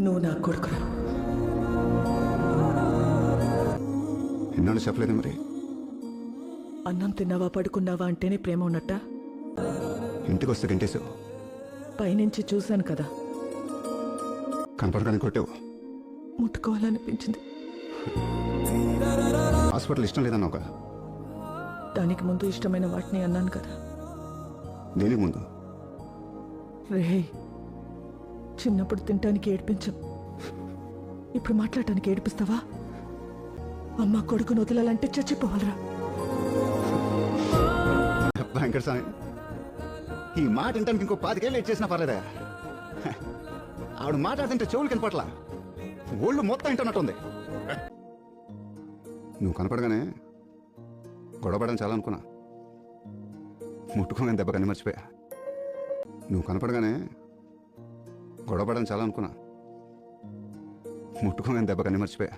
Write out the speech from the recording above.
నువ్వు నా కొడుకురా. ఎన్నాళ్ళు చెప్పలేదు మరి. అన్నం తిన్నావా పడుకున్నావా అంటేనే ప్రేమ ఉన్నట్ట. ఇంటికి వస్తే గంటేసావు, పైనుంచి చూశాను కదా, కనపడగానే కొట్టావు. ముట్టుకోవాలనిపించింది. హాస్పిటల్ ఇష్టం లేదన్నావు కదా. దానికి ముందు ఇష్టమైన వాటిని అన్నాను కదా. దేనికి ముందు? రే, చిన్నప్పుడు తినటానికి ఏడిపించం, ఇప్పుడు మాట్లాడటానికి ఏడిపిస్తావా? అమ్మ కొడుకును వదలాలంటే చచ్చిపోవాలరా. వెంకట స్వామి, ఈ మాట వింటానికి ఇంకో 5 ఏళ్ళు చేసినా పర్లేదా? ఆవిడ మాట్లాడుతుంటే చెవులు కనపట్లా, ఒళ్ళు మొత్తం వింటున్నట్టుంది. నువ్వు కనపడగానే గొడవపడడం చాలా అనుకున్నా, ముట్టుకోగానే దెబ్బ కన్నీ మర్చిపోయా. నువ్వు కనపడగానే గొడవపడడం చాలా అనుకున్నా, ముట్టుకోగానే దెబ్బ కన్నీ మర్చిపోయా.